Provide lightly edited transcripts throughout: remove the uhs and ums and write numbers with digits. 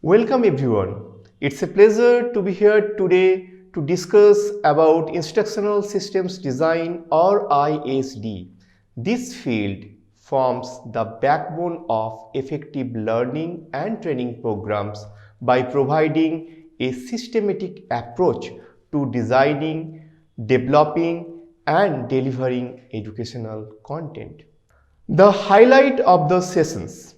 Welcome everyone. It's a pleasure to be here today to discuss about Instructional Systems Design or ISD. This field forms the backbone of effective learning and training programs by providing a systematic approach to designing, developing and delivering educational content. The highlight of the sessions.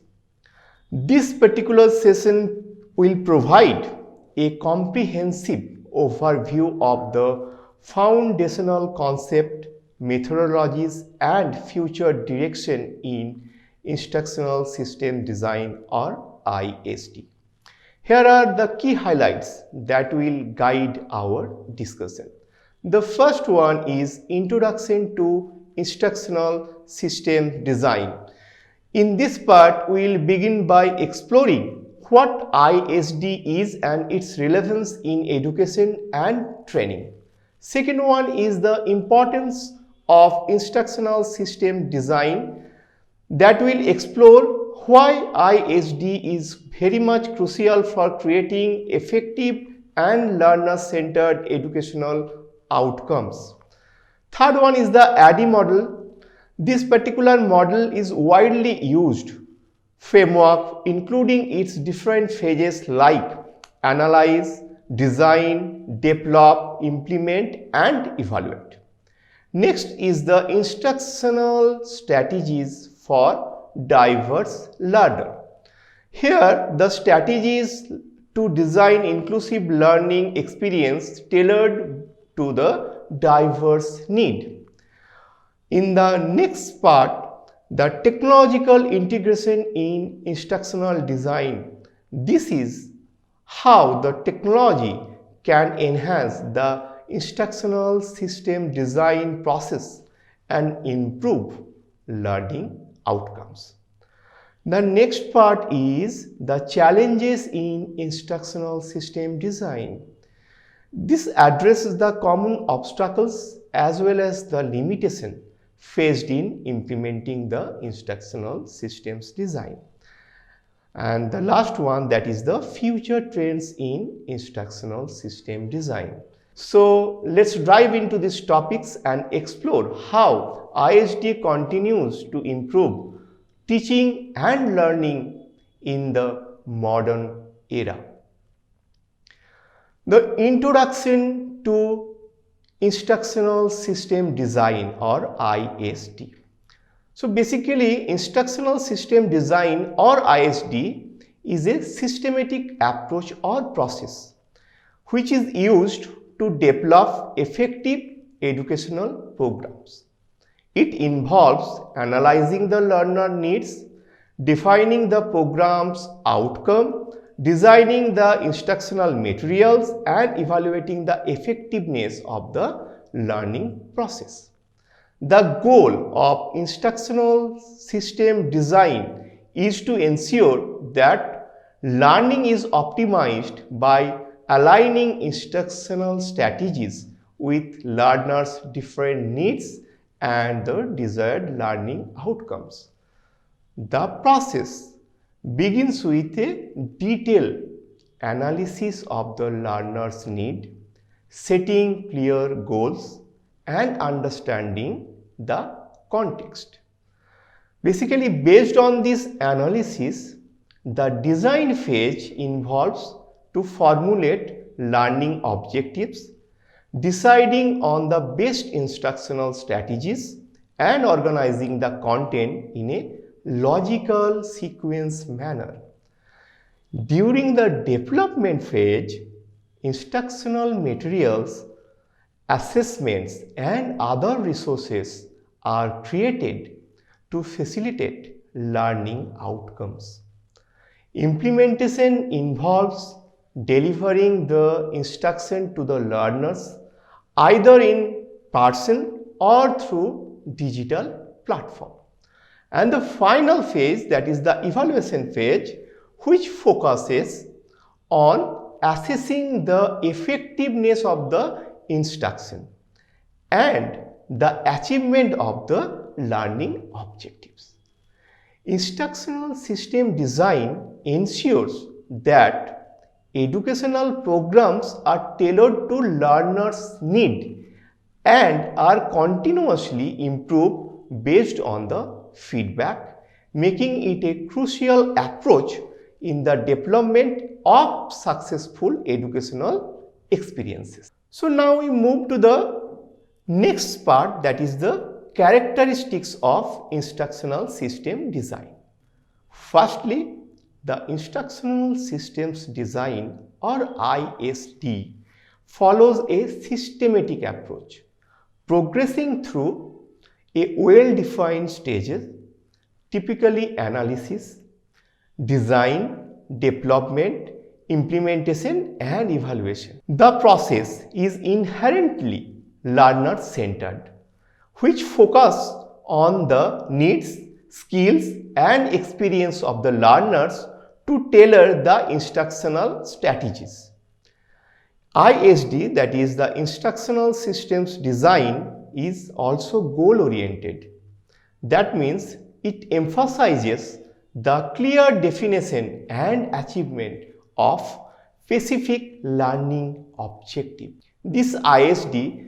This particular session will provide a comprehensive overview of the foundational concept, methodologies and future direction in Instructional System Design or ISD. Here are the key highlights that will guide our discussion. The first one is Introduction to Instructional System Design. In this part, we will begin by exploring what ISD is and its relevance in education and training. Second one is the importance of instructional system design, that will explore why ISD is very much crucial for creating effective and learner-centered educational outcomes. Third one is the ADDIE model. This particular model is widely used framework, including its different phases like analyze, design, develop, implement and evaluate. Next is the instructional strategies for diverse learner. Here the strategies to design inclusive learning experience tailored to the diverse need. In the next part, the technological integration in instructional design. This is how the technology can enhance the instructional system design process and improve learning outcomes. The next part is the challenges in instructional system design. This addresses the common obstacles as well as the limitation faced in implementing the instructional systems design. And the last one, that is the future trends in instructional system design. So let's dive into these topics and explore how ISD continues to improve teaching and learning in the modern era. The introduction to Instructional System Design or ISD. So basically, Instructional System Design or ISD is a systematic approach or process which is used to develop effective educational programs. It involves analyzing the learner needs, defining the program's outcome, designing the instructional materials and evaluating the effectiveness of the learning process. The goal of instructional system design is to ensure that learning is optimized by aligning instructional strategies with learners' different needs and the desired learning outcomes. The process begins with a detailed analysis of the learner's need, setting clear goals and understanding the context. Basically, based on this analysis, the design phase involves to formulate learning objectives, deciding on the best instructional strategies and organizing the content in a logical sequence manner. During the development phase, instructional materials, assessments and other resources are created to facilitate learning outcomes. Implementation involves delivering the instruction to the learners either in person or through digital platform. And the final phase, that is the evaluation phase, which focuses on assessing the effectiveness of the instruction and the achievement of the learning objectives. Instructional system design ensures that educational programs are tailored to learners' need and are continuously improved based on the feedback, making it a crucial approach in the development of successful educational experiences. So now we move to the next part, that is the characteristics of instructional system design. Firstly, the instructional systems design, or ISD, follows a systematic approach, progressing through a well-defined stages, typically analysis, design, development, implementation, and evaluation. The process is inherently learner-centered, which focus on the needs, skills, and experience of the learners to tailor the instructional strategies. ISD, that is the instructional systems design, is also goal-oriented. That means it emphasizes the clear definition and achievement of specific learning objective. This ISD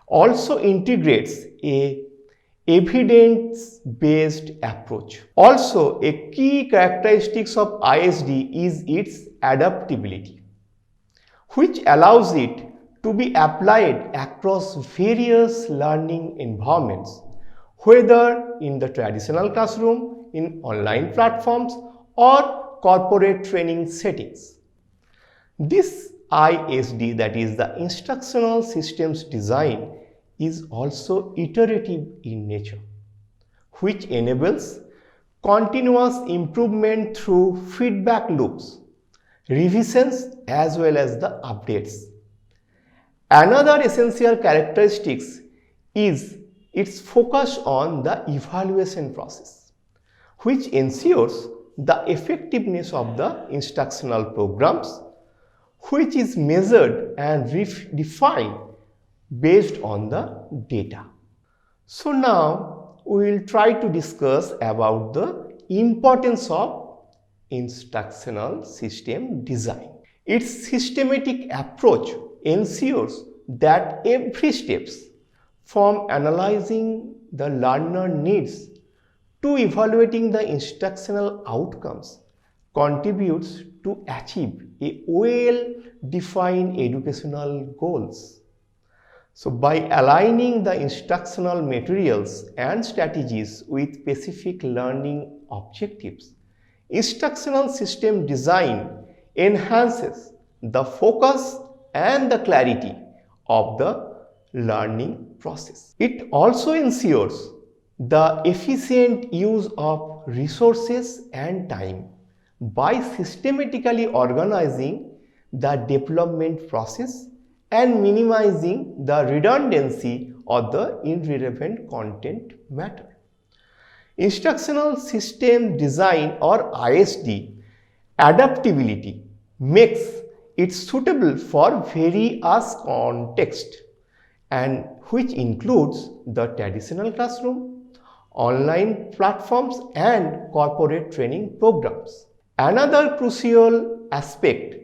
also integrates a evidence-based approach. Also, a key characteristic of ISD is its adaptability, which allows it to be applied across various learning environments, whether in the traditional classroom, in online platforms, or corporate training settings. This ISD, that is the instructional systems design, is also iterative in nature, which enables continuous improvement through feedback loops, revisions, as well as the updates. Another essential characteristic is its focus on the evaluation process, which ensures the effectiveness of the instructional programs, which is measured and defined based on the data. So now we will try to discuss about the importance of instructional system design. Its systematic approach ensures that every steps from analyzing the learner needs to evaluating the instructional outcomes contributes to achieve a well-defined educational goals. So by aligning the instructional materials and strategies with specific learning objectives, instructional system design enhances the focus and the clarity of the learning process. It also ensures the efficient use of resources and time by systematically organizing the development process and minimizing the redundancy or the irrelevant content matter. Instructional system design, or ISD, adaptability makes it suitable for various contexts, and which includes the traditional classroom, online platforms, and corporate training programs. Another crucial aspect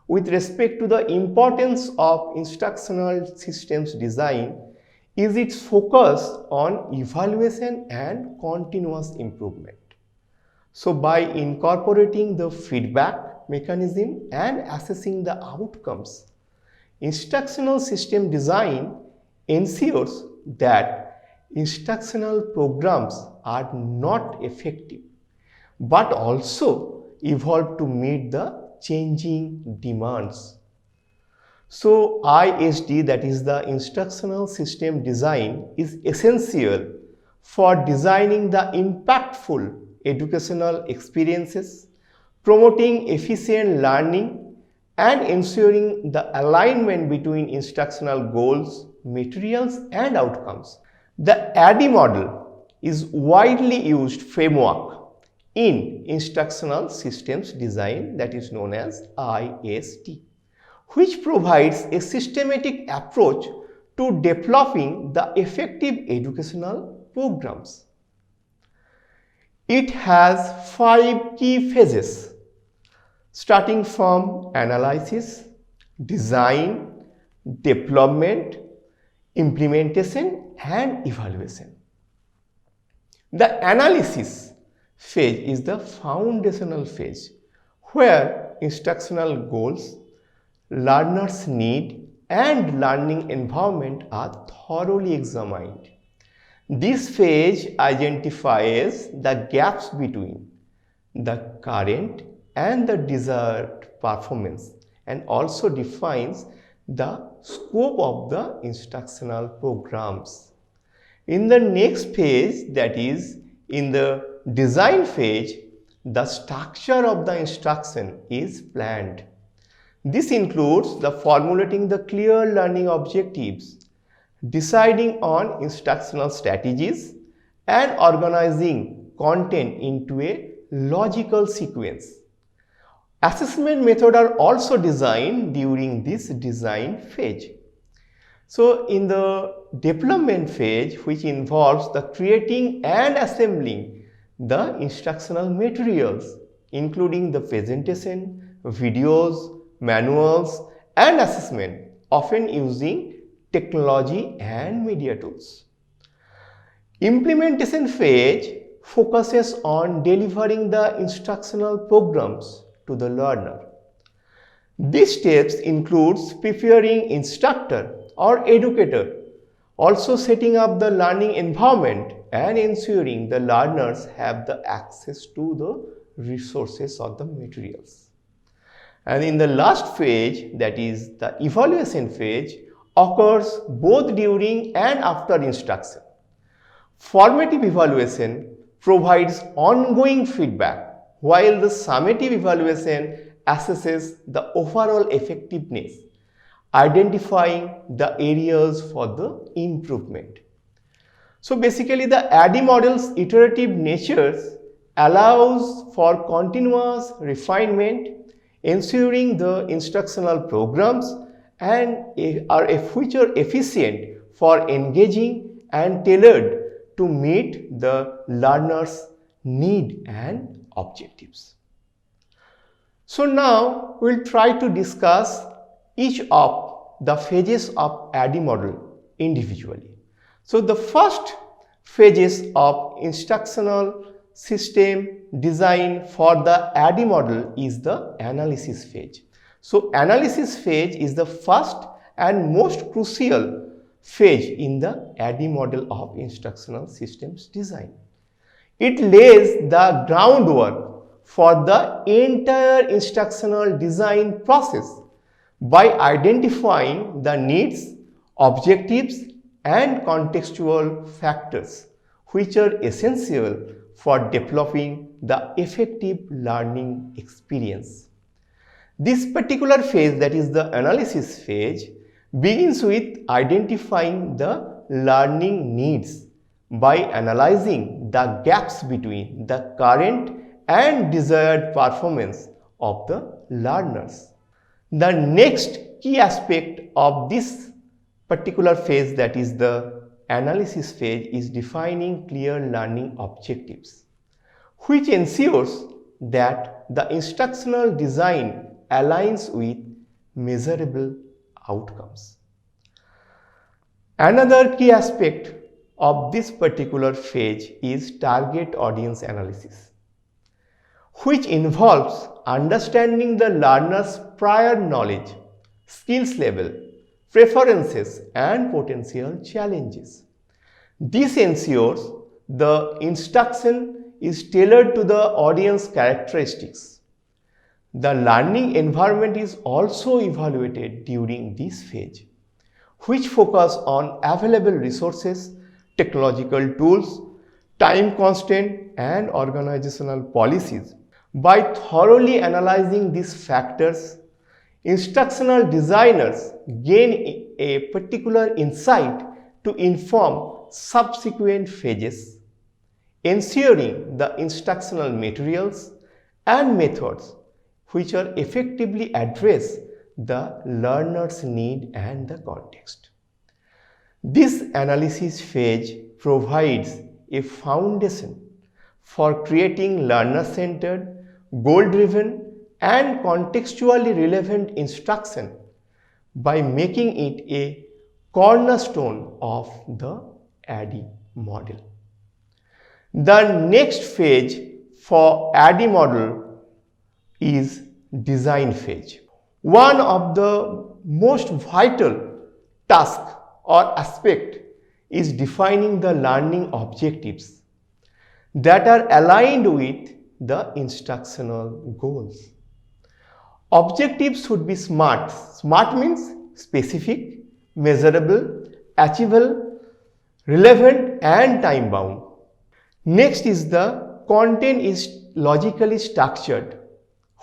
with respect to the importance of instructional systems design is its focus on evaluation and continuous improvement. So by incorporating the feedback mechanism and assessing the outcomes, instructional system design ensures that instructional programs are not effective but also evolve to meet the changing demands. So ISD, that is the instructional system design, is essential for designing the impactful educational experiences, promoting efficient learning, and ensuring the alignment between instructional goals, materials and outcomes. The ADDIE model is widely used framework in instructional systems design, that is known as ISD, which provides a systematic approach to developing the effective educational programs. It has 5 key phases, starting from analysis, design, development, implementation and evaluation. The analysis phase is the foundational phase where instructional goals, learners' need and learning environment are thoroughly examined. This phase identifies the gaps between the current and the desired performance and also defines the scope of the instructional programs. In the next phase, that is in the design phase, the structure of the instruction is planned. This includes the formulating the clear learning objectives, deciding on instructional strategies and organizing content into a logical sequence. Assessment methods are also designed during this design phase. So in the development phase, which involves the creating and assembling the instructional materials, including the presentation, videos, manuals and assessment, often using technology and media tools. Implementation phase focuses on delivering the instructional programs to the learner. These steps includes preparing instructor or educator, also setting up the learning environment and ensuring the learners have the access to the resources or the materials. And in the last phase, that is the evaluation phase, occurs both during and after instruction. Formative evaluation provides ongoing feedback, while the summative evaluation assesses the overall effectiveness, identifying the areas for the improvement. So basically the ADDIE model's iterative nature allows for continuous refinement, ensuring the instructional programs are future efficient for engaging and tailored to meet the learner's need and objectives. So now we will try to discuss each of the phases of ADDIE model individually. So the first phases of instructional system design for the ADDIE model is the analysis phase. So analysis phase is the first and most crucial phase in the ADDIE model of instructional systems design. It lays the groundwork for the entire instructional design process by identifying the needs, objectives and contextual factors which are essential for developing the effective learning experience. This particular phase, that is the analysis phase, begins with identifying the learning needs by analyzing the gaps between the current and desired performance of the learners. The next key aspect of this particular phase, that is the analysis phase, is defining clear learning objectives, which ensures that the instructional design aligns with measurable outcomes. Another key aspect of this particular phase is target audience analysis, which involves understanding the learner's prior knowledge, skills level, preferences and potential challenges. This ensures the instruction is tailored to the audience characteristics. The learning environment is also evaluated during this phase, which focus on available resources, technological tools, time constraint and organizational policies. By thoroughly analyzing these factors, Instructional designers gain a particular insight to inform subsequent phases, ensuring the instructional materials and methods which are effectively address the learner's need and the context. This analysis phase provides a foundation for creating learner-centered, goal-driven and contextually relevant instruction by making it a cornerstone of the ADDIE model. The next phase for ADDIE model is design phase. One of the most vital tasks or aspect is defining the learning objectives that are aligned with the instructional goals. Objectives should be SMART. SMART means specific, measurable, achievable, relevant and time bound. Next is the content is logically structured,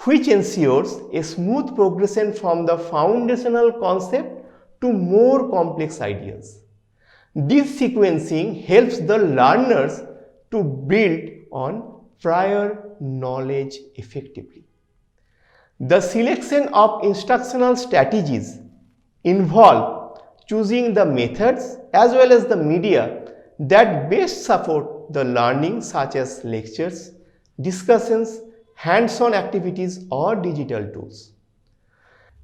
which ensures a smooth progression from the foundational concept to more complex ideas. This sequencing helps the learners to build on prior knowledge effectively. The selection of instructional strategies involve choosing the methods as well as the media that best support the learning, such as lectures, discussions, hands-on activities or digital tools.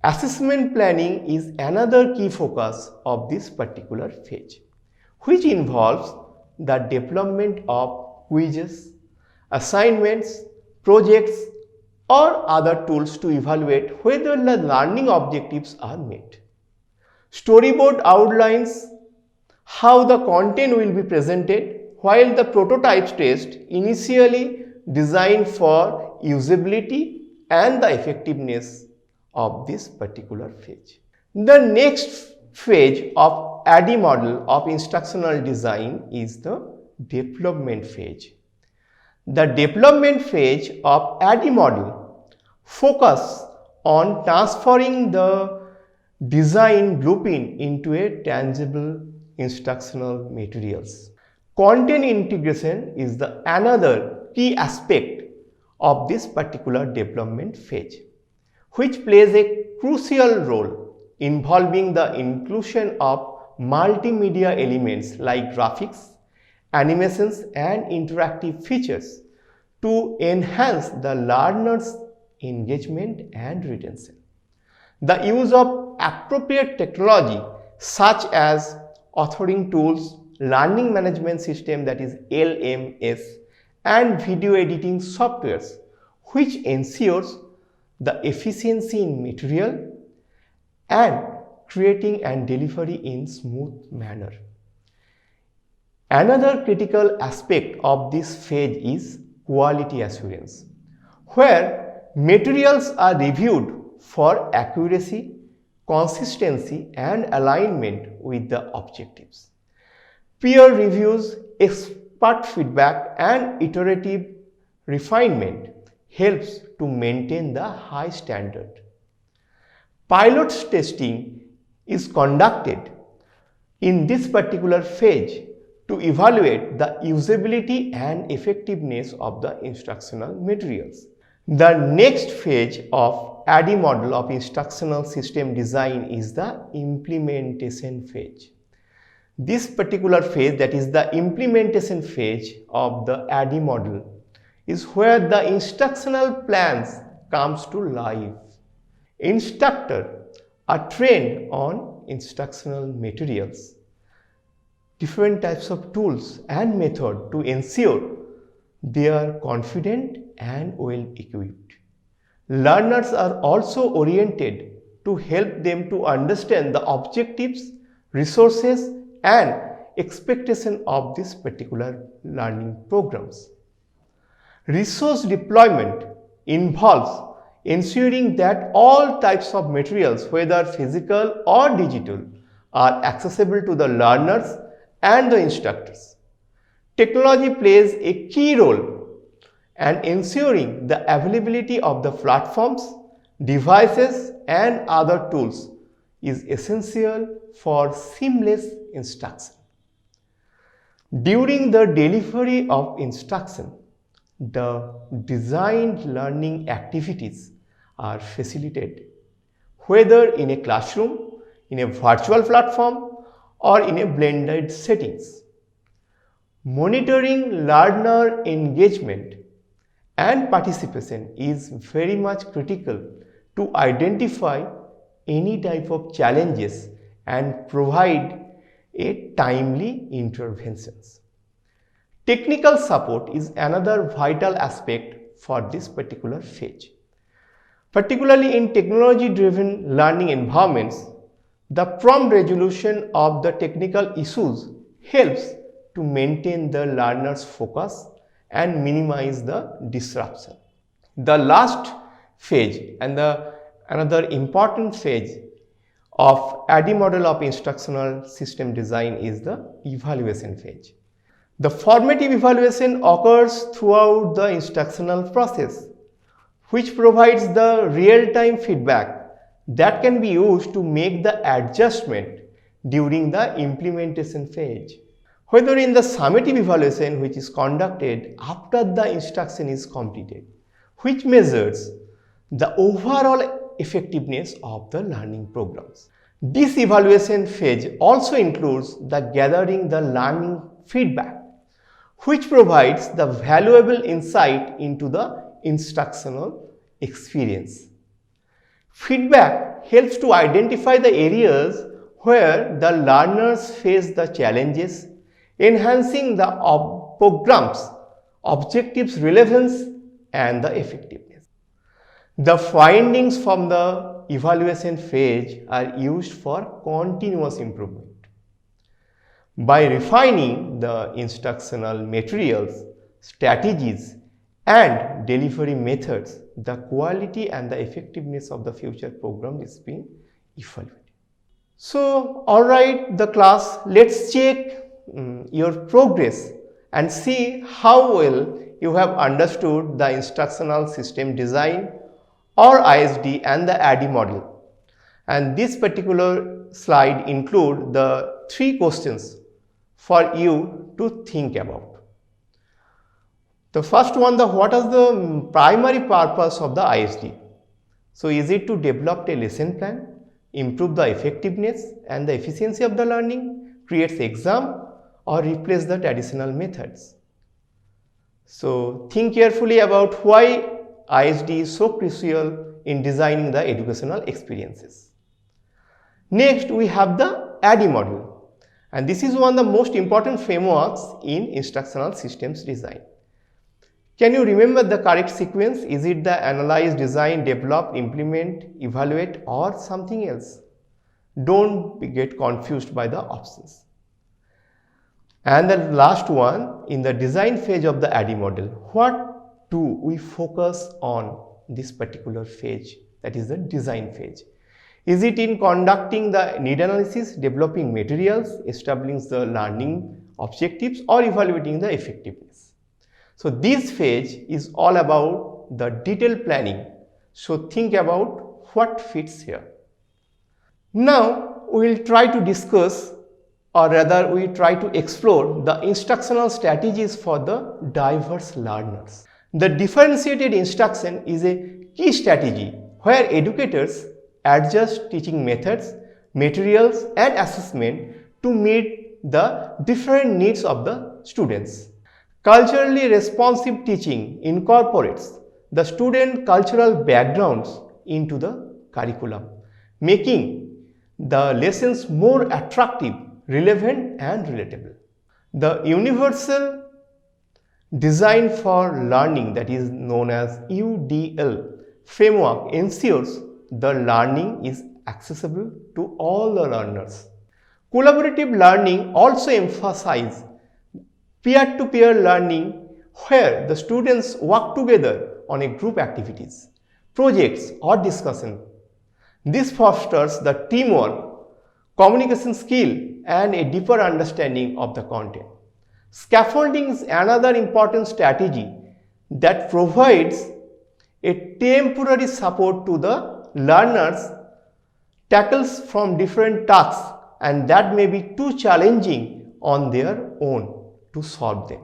Assessment planning is another key focus of this particular phase, which involves the development of quizzes, assignments, projects or other tools to evaluate whether the learning objectives are met. Storyboard outlines how the content will be presented, while the prototype test initially designed for usability and the effectiveness of this particular phase. The next phase of ADDIE model of instructional design is the development phase. The development phase of ADDIE model focus on transferring the design blueprint into a tangible instructional materials. Content integration is the another key aspect of this particular development phase, which plays a crucial role involving the inclusion of multimedia elements like graphics, animations and interactive features to enhance the learner's engagement and retention. The use of appropriate technology such as authoring tools, learning management system, that is LMS, and video editing softwares, which ensures the efficiency in material and creating and delivery in smooth manner. Another critical aspect of this phase is quality assurance, where materials are reviewed for accuracy, consistency and alignment with the objectives. Peer reviews, expert feedback and iterative refinement helps to maintain the high standard. Pilot testing is conducted in this particular phase to evaluate the usability and effectiveness of the instructional materials. The next phase of ADDIE model of instructional system design is the implementation phase. This particular phase, that is the implementation phase of the ADDIE model, is where the instructional plans comes to life. Instructors are trained on instructional materials, different types of tools and method to ensure they are confident and well equipped. Learners are also oriented to help them to understand the objectives, resources and expectation of this particular learning programs. Resource deployment involves ensuring that all types of materials, whether physical or digital, are accessible to the learners and the instructors. Technology plays a key role in ensuring the availability of the platforms, devices and other tools is essential for seamless instruction. During the delivery of instruction, the designed learning activities are facilitated, whether in a classroom, in a virtual platform, or in a blended settings. Monitoring learner engagement and participation is very much critical to identify any type of challenges and provide a timely interventions. Technical support is another vital aspect for this particular phase. Particularly in technology-driven learning environments, the prompt resolution of the technical issues helps to maintain the learner's focus and minimize the disruption. The last phase and another important phase of ADDIE model of instructional system design is the evaluation phase. The formative evaluation occurs throughout the instructional process, which provides the real-time feedback that can be used to make the adjustment during the implementation phase. Whether in the summative evaluation, which is conducted after the instruction is completed, which measures the overall effectiveness of the learning programs. This evaluation phase also includes the gathering the learning feedback, which provides the valuable insight into the instructional experience. Feedback helps to identify the areas where the learners face the challenges, enhancing the program's objectives, relevance, and the effectiveness. The findings from the evaluation phase are used for continuous improvement. By refining the instructional materials, strategies, and delivery methods, the quality and the effectiveness of the future program is being evaluated. So, alright, the class, let's check your progress and see how well you have understood the instructional system design or ISD and the ADDIE model. And this particular slide include the 3 questions for you to think about. The first one, what is the primary purpose of the ISD? So, is it to develop a lesson plan, improve the effectiveness and the efficiency of the learning, create exam, or replace the traditional methods? So, think carefully about why ISD is so crucial in designing the educational experiences. Next, we have the ADDIE model, and this is one of the most important frameworks in instructional systems design. Can you remember the correct sequence? Is it the analyze, design, develop, implement, evaluate, or something else? Don't get confused by the options. And the last one, in the design phase of the ADDIE model, what do we focus on this particular phase, that is the design phase? Is it in conducting the need analysis, developing materials, establishing the learning objectives, or evaluating the effectiveness? So, this phase is all about the detailed planning. So, think about what fits here. Now, we will try to discuss, or rather we try to explore the instructional strategies for the diverse learners. The differentiated instruction is a key strategy where educators adjust teaching methods, materials, and assessment to meet the different needs of the students. Culturally responsive teaching incorporates the student cultural backgrounds into the curriculum, making the lessons more attractive, relevant, and relatable. The universal design for learning, that is known as UDL framework, ensures the learning is accessible to all the learners. Collaborative learning also emphasizes peer-to-peer learning, where the students work together on a group activities, projects, or discussion. This fosters the teamwork, communication skill, and a deeper understanding of the content. Scaffolding is another important strategy that provides a temporary support to the learners tackles from different tasks, and that may be too challenging on their own to solve them.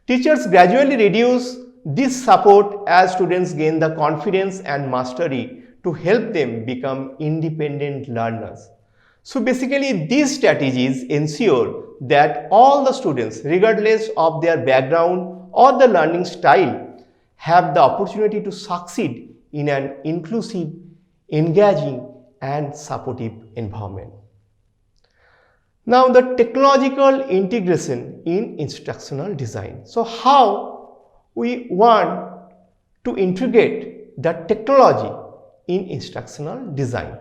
Teachers gradually reduce this support as students gain the confidence and mastery to help them become independent learners. So basically, these strategies ensure that all the students, regardless of their background or the learning style, have the opportunity to succeed in an inclusive, engaging, and supportive environment. Now, the technological integration in instructional design. So, how we want to integrate the technology in instructional design.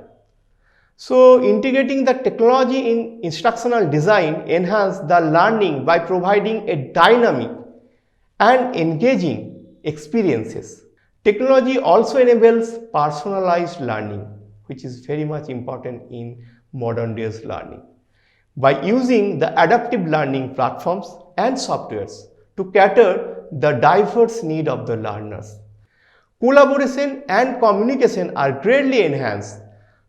So, integrating the technology in instructional design enhance the learning by providing a dynamic and engaging experiences. Technology also enables personalized learning, which is very much important in modern days learning, by using the adaptive learning platforms and softwares to cater the diverse need of the learners. Collaboration and communication are greatly enhanced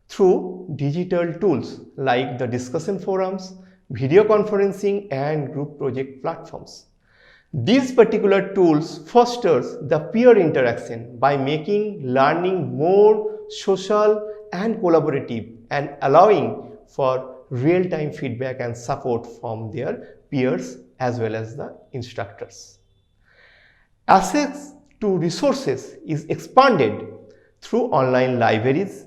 through digital tools like the discussion forums, video conferencing, and group project platforms. These particular tools fosters the peer interaction by making learning more social and collaborative and allowing for real-time feedback and support from their peers as well as the instructors. Access to resources is expanded through online libraries,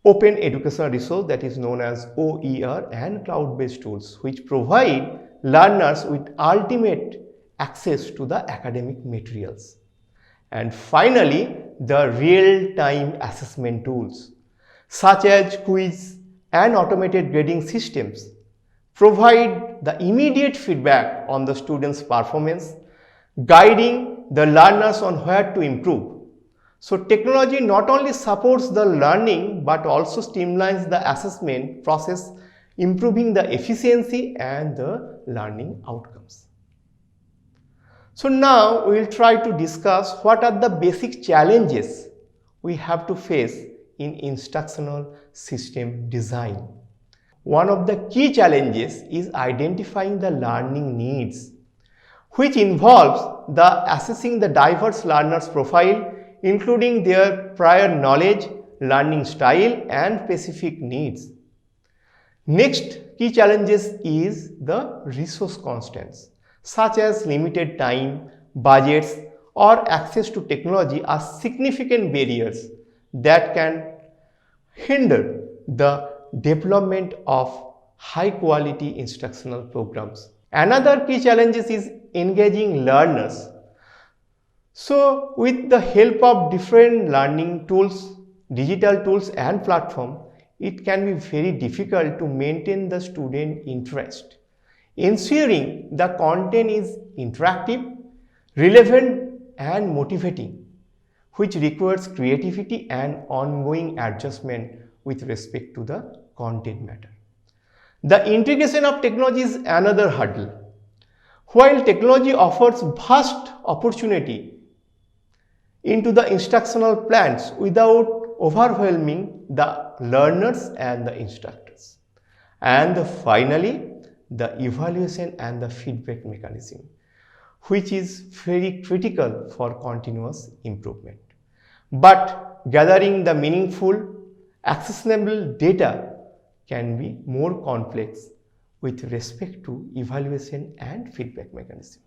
open educational resource that is known as OER, and cloud-based tools which provide learners with ultimate access to the academic materials. And finally, the real-time assessment tools such as quiz and automated grading systems provide the immediate feedback on the students' performance, guiding the learners on where to improve. So technology not only supports the learning but also streamlines the assessment process, improving the efficiency and the learning outcomes. So now we will try to discuss what are the basic challenges we have to face in instructional system design. One of the key challenges is identifying the learning needs, which involves the assessing the diverse learners' profile, including their prior knowledge, learning style, and specific needs. Next key challenges is the resource constraints, such as limited time, budgets, or access to technology are significant barriers that can hinder the development of high quality instructional programs. Another key challenge is engaging learners. So with the help of different learning tools, digital tools and platform, it can be very difficult to maintain the student interest. Ensuring the content is interactive, relevant and motivating, which requires creativity and ongoing adjustment with respect to the content matter. The integration of technology is another hurdle. While technology offers vast opportunity into the instructional plans without overwhelming the learners and the instructors. And finally, the evaluation and the feedback mechanism, which is very critical for continuous improvement. But gathering the meaningful, accessible data can be more complex with respect to evaluation and feedback mechanism.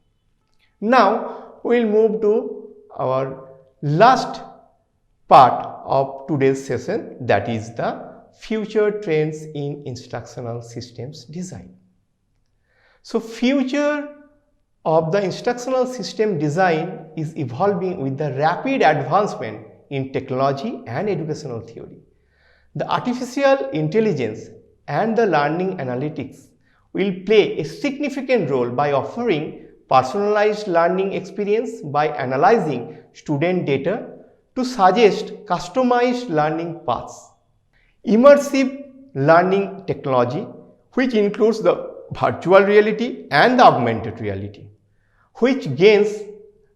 Now, we will move to our last part of today's session, that is the future trends in instructional systems design. So, future of the instructional system design is evolving with the rapid advancement in technology and educational theory. The artificial intelligence and the learning analytics will play a significant role by offering personalized learning experience by analyzing student data to suggest customized learning paths. Immersive learning technology, which includes the virtual reality and the augmented reality, which gains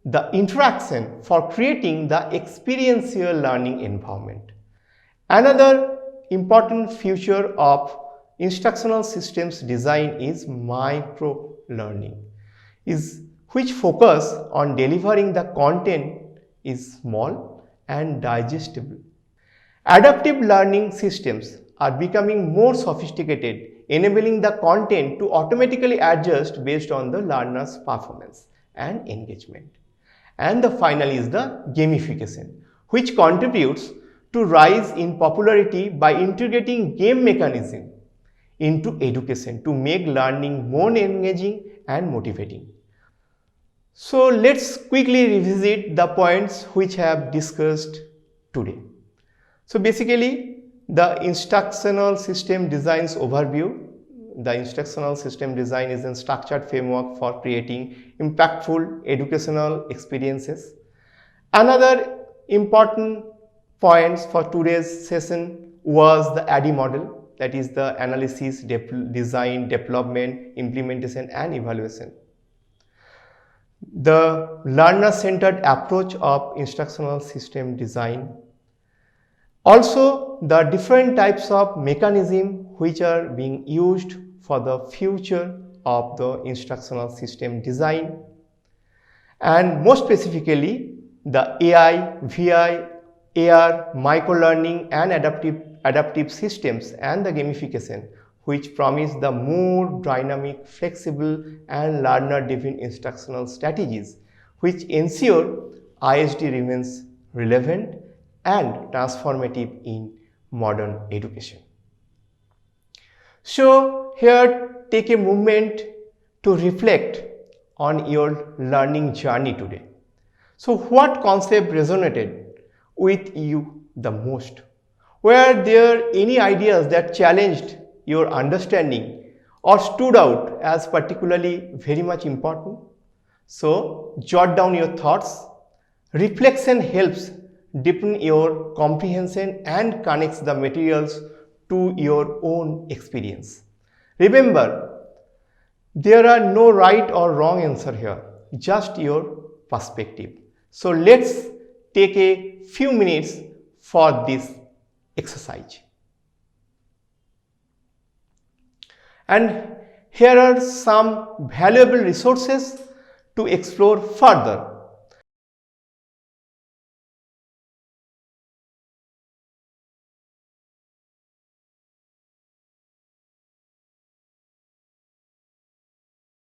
the interaction for creating the experiential learning environment. Another important feature of instructional systems design is micro learning, which focus on delivering the content is small and digestible. Adaptive learning systems are becoming more sophisticated, enabling the content to automatically adjust based on the learner's performance and engagement. And the final is the gamification, which contributes to rise in popularity by integrating game mechanism into education to make learning more engaging and motivating. So let's quickly revisit the points which I have discussed today. So basically, the instructional system designs overview. The instructional system design is a structured framework for creating impactful educational experiences. Another important points for today's session was the ADDIE model, that is the analysis, design, development, implementation and evaluation. The learner-centered approach of instructional system design. Also, the different types of mechanism which are being used for the future of the instructional system design, and more specifically the AI, VI, AR, micro-learning and adaptive systems and the gamification, which promise the more dynamic, flexible and learner-driven instructional strategies which ensure ISD remains relevant and transformative in modern education. So here take a moment to reflect on your learning journey today. So what concept resonated with you the most? Were there any ideas that challenged your understanding or stood out as particularly very much important? So jot down your thoughts. Reflection helps deepen your comprehension and connects the materials to your own experience. Remember, there are no right or wrong answer here, just your perspective. So let's take a few minutes for this exercise. And here are some valuable resources to explore further.